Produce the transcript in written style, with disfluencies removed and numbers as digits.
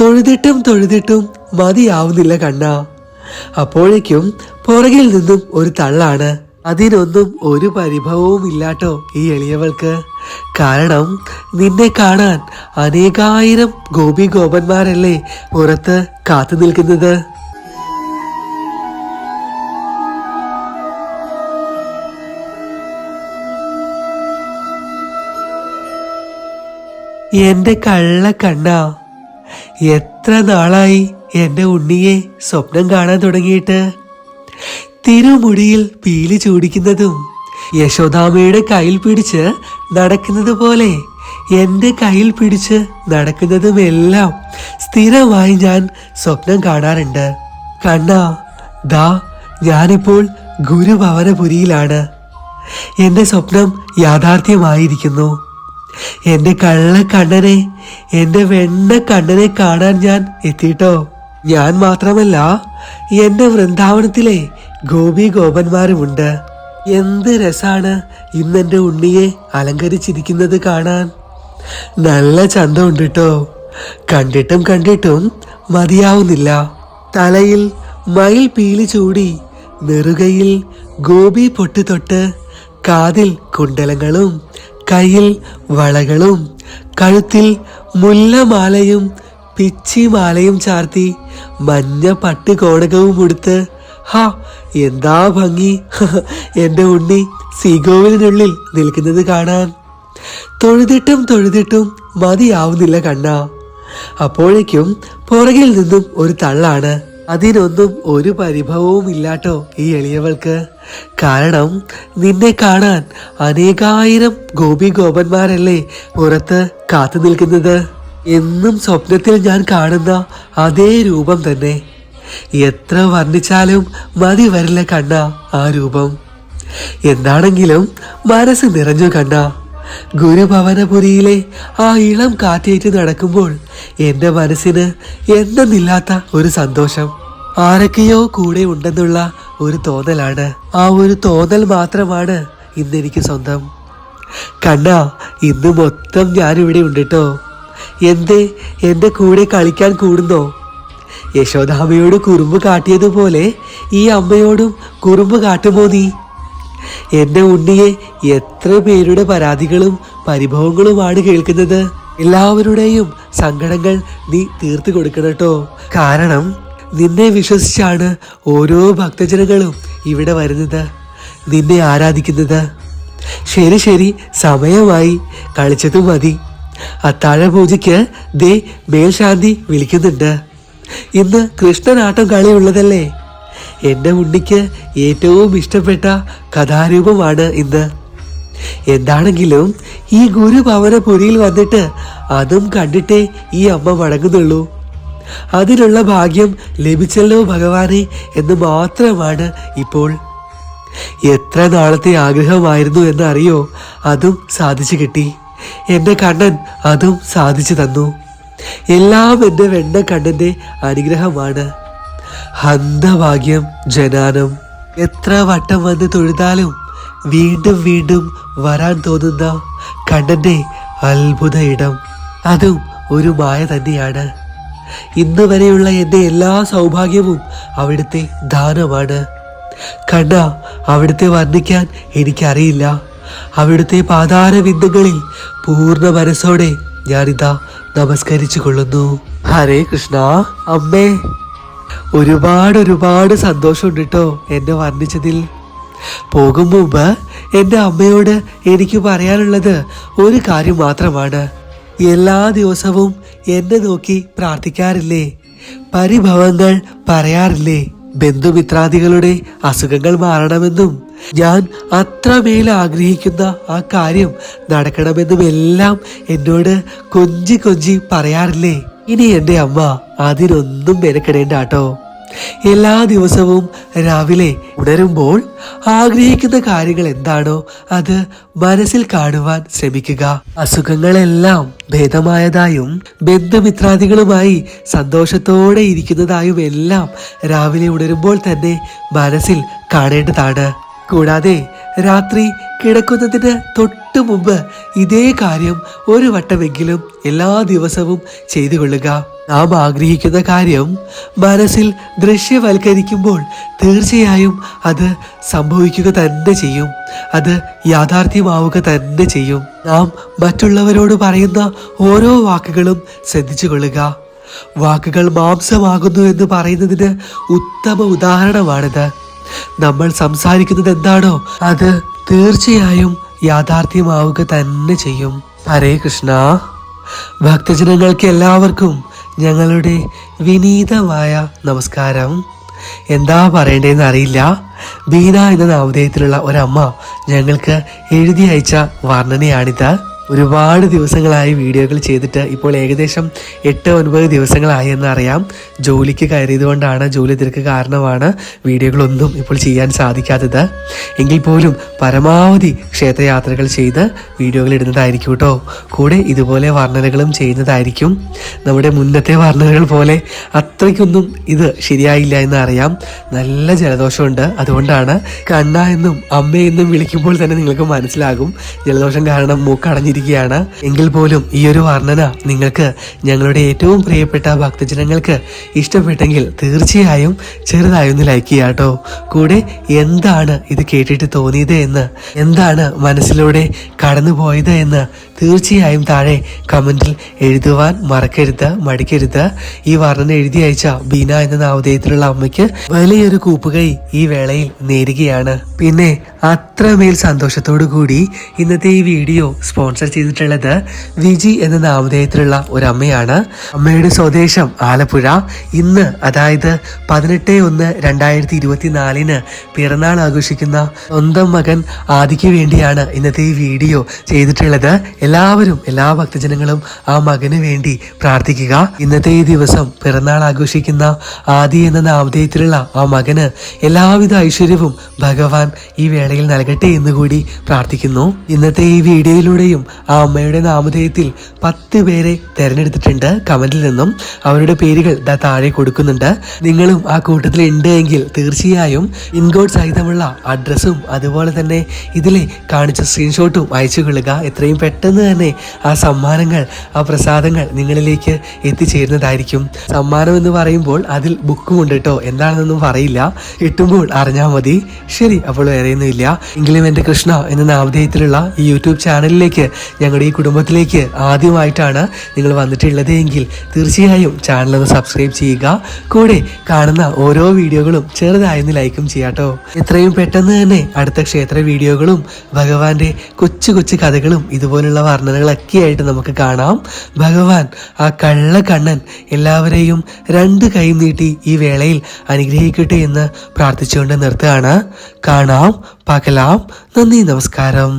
തൊഴുതിട്ടും തൊഴുതിട്ടും മതിയാവുന്നില്ല കണ്ണാ. അപ്പോഴേക്കും പുറകിൽ നിന്നും ഒരു തള്ളാണ്. അതിനൊന്നും ഒരു പരിഭവവും ഇല്ലാട്ടോ ഈ എളിയവൾക്ക്. കാരണം നിന്നെ കാണാൻ അനേകായിരം ഗോപി ഗോപന്മാരല്ലേ പുറത്ത് കാത്തു നിൽക്കുന്നത്. എന്റെ കള്ള കണ്ണാ, എത്ര നാളായി എന്റെ ഉണ്ണിയെ സ്വപ്നം കാണാൻ തുടങ്ങിയിട്ട്. തിരുമുടിയിൽ പീലി ചൂടിക്കുന്നതും യശോദാമയുടെ കയ്യിൽ പിടിച്ച് നടക്കുന്നത് പോലെ എന്റെ കയ്യിൽ പിടിച്ച് നടക്കുന്നതുമെല്ലാം സ്ഥിരമായി ഞാൻ സ്വപ്നം കാണാറുണ്ട്. കണ്ണാ, ദാ ഞാനിപ്പോൾ ഗുരുഭവനപുരിയിലാണ്. എന്റെ സ്വപ്നം യാഥാർത്ഥ്യമായിരിക്കുന്നു. എന്റെ കള്ള കണ്ണനെ, എന്റെ വെണ്ണ കണ്ണനെ കാണാൻ ഞാൻ എത്തിയിട്ടോ. ഞാൻ മാത്രമല്ല, എന്റെ വൃന്ദാവനത്തിലെ ഗോപി ഗോപന്മാരുമുണ്ട്. എന്ത് രസാണ് ഇന്നെന്റെ ഉണ്ണിയെ അലങ്കരിച്ചിരിക്കുന്നത് കാണാൻ. നല്ല ചന്തമുണ്ട് കേട്ടോ. കണ്ടിട്ടും കണ്ടിട്ടും മതിയാവുന്നില്ല. തലയിൽ മയിൽ പീലി ചൂടി, നെറുകയിൽ ഗോപി പൊട്ട് തൊട്ട്, കാതിൽ കുണ്ടലങ്ങളും കയ്യിൽ വളകളും കഴുത്തിൽ മുല്ലമാലയും പിച്ചിമാലയും ചാർത്തി മഞ്ഞ പട്ട് കോണകവും ഉടുത്ത്, ഹാ എന്താ ഭംഗി എന്റെ ഉണ്ണി ശ്രീകോവിലിനുള്ളിൽ നിൽക്കുന്നത് കാണാൻ. തൊഴുതിട്ടും തൊഴുതിട്ടും മതിയാവുന്നില്ല കണ്ണാ. അപ്പോഴേക്കും പുറകിൽ നിന്നും ഒരു തള്ളാണ്. അതിനൊന്നും ഒരു പരിഭവവും ഇല്ലാട്ടോ ഈ എളിയവൾക്ക്. കാരണം നിന്നെ കാണാൻ അനേകായിരം ഗോപി ഗോപന്മാരല്ലേ പുറത്ത് കാത്തു നിൽക്കുന്നത്. എന്നും സ്വപ്നത്തിൽ ഞാൻ കാണുന്ന അതേ രൂപം തന്നെ. എത്ര വർണ്ണിച്ചാലും മതി വരില്ല കണ്ണ ആ രൂപം. എന്താണെങ്കിലും മനസ്സ് നിറഞ്ഞു കണ്ണ. ഗുരുഭവനപുരിയിലെ ആ ഇളം കാറ്റേറ്റ് നടക്കുമ്പോൾ എന്റെ മനസ്സിന് എന്തെന്നില്ലാത്ത ഒരു സന്തോഷം. ആരൊക്കെയോ കൂടെ ഉണ്ടെന്നുള്ള ഒരു തോന്നലാണ്. ആ ഒരു തോന്നൽ മാത്രമാണ് ഇന്നെനിക്ക് സ്വന്തം. കണ്ണ, ഇന്ന് മൊത്തം ഞാനിവിടെ ഉണ്ട് കേട്ടോ. എന്തേ എന്റെ കൂടെ കളിക്കാൻ കൂടുന്നോ? യശോദാമ്മയോട് കുറുമ്പ് കാട്ടിയതുപോലെ ഈ അമ്മയോടും കുറുമ്പ് കാട്ടുമോ നീ? എന്റെ ഉണ്ണിയെ എത്ര പേരുടെ പരാതികളും പരിഭവങ്ങളുമാണ് കേൾക്കുന്നത്. എല്ലാവരുടെയും സങ്കടങ്ങൾ നീ തീർത്തു കൊടുക്കണം കേട്ടോ. കാരണം നിന്നെ വിശ്വസിച്ചാണ് ഓരോ ഭക്തജനങ്ങളും ഇവിടെ വരുന്നത്, നിന്നെ ആരാധിക്കുന്നത്. ശരി ശരി, സമയമായി, കളിച്ചതും മതി. അത്താഴ പൂജയ്ക്ക് ദേ മേൽശാന്തി വിളിക്കുന്നുണ്ട്. ഇന്ന് കൃഷ്ണനാട്ടം കളിയുള്ളതല്ലേ. എന്റെ ഉണ്ണിക്ക് ഏറ്റവും ഇഷ്ടപ്പെട്ട കഥാരൂപമാണ് ഇന്ന്. എന്താണെങ്കിലും ഈ ഗുരുഭവനപുരിയിൽ വന്നിട്ട് അതും കണ്ടിട്ടേ ഈ അമ്മ മടങ്ങുന്നുള്ളൂ. അതിനുള്ള ഭാഗ്യം ലഭിച്ചല്ലോ ഭഗവാനെ എന്ന് മാത്രമാണ് ഇപ്പോൾ. എത്ര നാളത്തെ ആഗ്രഹമായിരുന്നു എന്നറിയോ, അതും സാധിച്ചു കിട്ടി. എന്റെ കണ്ണൻ അതും സാധിച്ചു തന്നു. എല്ലാം എന്റെ വെണ്ണ കണ്ണന്റെ അനുഗ്രഹമാണ്. ഹന്തഭാഗ്യം ജനാനം. എത്ര വട്ടം വന്ന് തൊഴുതാലും വീണ്ടും വീണ്ടും വരാൻ തോന്നുന്ന കണ്ണന്റെ അത്ഭുത ഇടം, അതും ഒരു മായ തന്നെയാണ്. ഇന്ന് വരെയുള്ള എൻ്റെ എല്ലാ സൗഭാഗ്യവും അവിടുത്തെ ദാനമാണ്. കണ്ണ, അവിടുത്തെ വർണ്ണിക്കാൻ എനിക്കറിയില്ല. അവിടുത്തെ പാതാര ബിന്ദുകളിൽ പൂർണ്ണ മനസ്സോടെ ഞാനിതാ നമസ്കരിച്ചു കൊള്ളുന്നു. ഹരേ കൃഷ്ണ. അമ്മേ, ഒരുപാട് സന്തോഷമുണ്ട് കേട്ടോ എന്നെ വർണ്ണിച്ചതിൽ. പോകും മുമ്പ് എൻ്റെ അമ്മയോട് എനിക്ക് പറയാനുള്ളത് ഒരു കാര്യം മാത്രമാണ്. എല്ലാ ദിവസവും എന്നെ നോക്കി പ്രാർത്ഥിക്കാറില്ലേ? പരിഭവങ്ങൾ പറയാറില്ലേ? ബന്ധുമിത്രാദികളുടെ അസുഖങ്ങൾ മാറണമെന്നും ഞാൻ അത്രമേൽ ആഗ്രഹിക്കുന്ന ആ കാര്യം നടക്കണമെന്നുമെല്ലാം എന്നോട് കൊഞ്ചി പറയാറില്ലേ? ഇനി എൻ്റെ അമ്മ അതിനൊന്നും മെനക്കെടേണ്ട കേട്ടോ. എല്ലാ ദിവസവും രാവിലെ ഉണരുമ്പോൾ ആഗ്രഹിക്കുന്ന കാര്യങ്ങൾ എന്താണോ അത് മനസ്സിൽ കാണുവാൻ ശ്രമിക്കുക. അസുഖങ്ങളെല്ലാം ഭേദമായതായും ബന്ധുമിത്രാദികളുമായി സന്തോഷത്തോടെ ഇരിക്കുന്നതായും എല്ലാം രാവിലെ ഉണരുമ്പോൾ തന്നെ മനസ്സിൽ കാണേണ്ടതാണ്. കൂടാതെ രാത്രി കിടക്കുന്നതിന് തൊട്ടു മുമ്പ് ഇതേ കാര്യം ഒരു വട്ടമെങ്കിലും എല്ലാ ദിവസവും ചെയ്തു കൊള്ളുക. നാം ആഗ്രഹിക്കുന്ന കാര്യം മനസ്സിൽ ദൃശ്യവൽക്കരിക്കുമ്പോൾ തീർച്ചയായും അത് സംഭവിക്കുക തന്നെ ചെയ്യും. അത് യാഥാർത്ഥ്യമാവുക തന്നെ ചെയ്യും. നാം മറ്റുള്ളവരോട് പറയുന്ന ഓരോ വാക്കുകളും ശ്രദ്ധിച്ചു കൊള്ളുക. വാക്കുകൾ മാംസമാകുന്നു എന്ന് പറയുന്നതിന് ഉത്തമ ഉദാഹരണമാണിത്. നമ്മൾ സംസാരിക്കുന്നത് എന്താണോ അത് തീർച്ചയായും യാഥാർത്ഥ്യമാവുക തന്നെ ചെയ്യും. ഹരേ കൃഷ്ണ. ഭക്തജനങ്ങൾക്ക് എല്ലാവർക്കും ഞങ്ങളുടെ വിനീതമായ നമസ്കാരം. എന്താ പറയേണ്ടതെന്ന് അറിയില്ല. ബീന എന്ന നാമധേയത്തിലുള്ള ഒരമ്മ ഞങ്ങൾക്ക് എഴുതി അയച്ച വർണ്ണനയാണിത്. ഒരുപാട് ദിവസങ്ങളായി വീഡിയോകൾ ചെയ്തിട്ട് ഇപ്പോൾ ഏകദേശം 8-9 ദിവസങ്ങളായി എന്നറിയാം. ജോലിക്ക് കയറിയത് കൊണ്ടാണ്, ജോലി തിരക്ക് കാരണമാണ് വീഡിയോകളൊന്നും ഇപ്പോൾ ചെയ്യാൻ സാധിക്കാത്തത്. എങ്കിൽ പോലും പരമാവധി ക്ഷേത്രയാത്രകൾ ചെയ്ത് വീഡിയോകൾ ഇടുന്നതായിരിക്കും കേട്ടോ. കൂടെ ഇതുപോലെ വർണ്ണനകളും ചെയ്യുന്നതായിരിക്കും. നമ്മുടെ മുന്നത്തെ വർണ്ണനകൾ പോലെ അത്രയ്ക്കൊന്നും ഇത് ശരിയായില്ല എന്ന് അറിയാം. നല്ല ജലദോഷമുണ്ട്. അതുകൊണ്ടാണ് കണ്ണ എന്നും അമ്മയെന്നും വിളിക്കുമ്പോൾ തന്നെ നിങ്ങൾക്ക് മനസ്സിലാകും ജലദോഷം കാരണം മൂക്കടഞ്ഞിരിക്കും. എങ്കിൽ പോലും ഈ ഒരു വർണ്ണന നിങ്ങൾക്ക് ഞങ്ങളുടെ ഏറ്റവും പ്രിയപ്പെട്ട ഭക്തജനങ്ങൾക്ക് ഇഷ്ടപ്പെട്ടെങ്കിൽ തീർച്ചയായും ചെറുതായൊന്ന് ലൈക്ക് ചെയ്യാട്ടോ. കൂടെ എന്താണ് ഇത് കേട്ടിട്ട് തോന്നിയത് എന്ന്, എന്താണ് മനസ്സിലൂടെ കടന്നുപോയത് എന്ന് തീർച്ചയായും താഴെ കമന്റിൽ എഴുതുവാൻ മടിക്കരുത്. ഈ വർണ്ണന എഴുതി അയച്ച ബീന എന്ന നാമധേയത്തിലുള്ള അമ്മയ്ക്ക് വലിയൊരു കൂപ്പുകൈ ഈ വേളയിൽ നേരുകയാണ്. പിന്നെ അത്രമേൽ സന്തോഷത്തോടു കൂടി ഇന്നത്തെ ഈ വീഡിയോ സ്പോൺസർ ചെയ്തിട്ടുള്ളത് വിജി എന്ന നാമധേയത്തിലുള്ള ഒരു അമ്മയാണ്. അമ്മയുടെ സ്വദേശം ആലപ്പുഴ. ഇന്ന് അതായത് 18/1/2024 പിറന്നാൾ ആഘോഷിക്കുന്ന സ്വന്തം മകൻ ആദിക്ക് വേണ്ടിയാണ് ഇന്നത്തെ ഈ വീഡിയോ ചെയ്തിട്ടുള്ളത്. എല്ലാവരും, എല്ലാ ഭക്തജനങ്ങളും ആ മകന് വേണ്ടി പ്രാർത്ഥിക്കുക. ഇന്നത്തെ ഈ ദിവസം പിറന്നാൾ ആഘോഷിക്കുന്ന ആദി എന്ന നാമധേയത്തിലുള്ള ആ മകന് എല്ലാവിധ ഐശ്വര്യവും ഭഗവാൻ ഈ വേളയിൽ നൽകട്ടെ എന്നുകൂടി പ്രാർത്ഥിക്കുന്നു. ഇന്നത്തെ ഈ വീഡിയോയിലൂടെയും ആ അമ്മയുടെ നാമധേയത്തിൽ 10 പേരെ തെരഞ്ഞെടുത്തിട്ടുണ്ട് കമന്റിൽ നിന്നും. അവരുടെ പേരുകൾ താഴെ കൊടുക്കുന്നുണ്ട്. നിങ്ങളും ആ കൂട്ടത്തിൽ ഉണ്ട് എങ്കിൽ തീർച്ചയായും ഇൻകോഡ് സഹിതമുള്ള അഡ്രസ്സും അതുപോലെ തന്നെ ഇതിലെ കാണിച്ച സ്ക്രീൻഷോട്ടും അയച്ചു കൊള്ളുക. എത്രയും പെട്ടെന്ന് തന്നെ ആ സമ്മാനങ്ങൾ, ആ പ്രസാദങ്ങൾ നിങ്ങളിലേക്ക് എത്തിച്ചേരുന്നതായിരിക്കും. സമ്മാനം എന്ന് പറയുമ്പോൾ അതിൽ ബുക്കും ഉണ്ട് കേട്ടോ. എന്താണെന്നൊന്നും പറയില്ല, കിട്ടുമ്പോൾ അറിഞ്ഞാൽ മതി. ശരി, അപ്പോൾ വേറെയൊന്നുമില്ല. എങ്കിലും എൻ്റെ കൃഷ്ണ എന്ന നാമധേയത്തിലുള്ള ഈ യൂട്യൂബ് ചാനലിലേക്ക്, ഞങ്ങളുടെ ഈ കുടുംബത്തിലേക്ക് ആദ്യമായിട്ടാണ് നിങ്ങൾ വന്നിട്ടുള്ളത് എങ്കിൽ തീർച്ചയായും ചാനലൊന്ന് സബ്സ്ക്രൈബ് ചെയ്യുക. കൂടെ കാണുന്ന ഓരോ വീഡിയോകളും ചെറുതായൊന്ന് ലൈക്കും ചെയ്യാട്ടോ. എത്രയും പെട്ടെന്ന് തന്നെ അടുത്ത ക്ഷേത്ര വീഡിയോകളും ഭഗവാന്റെ കൊച്ചു കൊച്ചു കഥകളും ഇതുപോലുള്ള വർണ്ണനകളൊക്കെ ആയിട്ട് നമുക്ക് കാണാം. ഭഗവാൻ ആ കള്ളക്കണ്ണൻ എല്ലാവരെയും 2 കൈ നീട്ടി ഈ വേളയിൽ അനുഗ്രഹിക്കട്ടെ എന്ന് പ്രാർത്ഥിച്ചുകൊണ്ട് നിർത്തുകയാണ്. കാണാം, പകലാം. നന്ദി, നമസ്കാരം.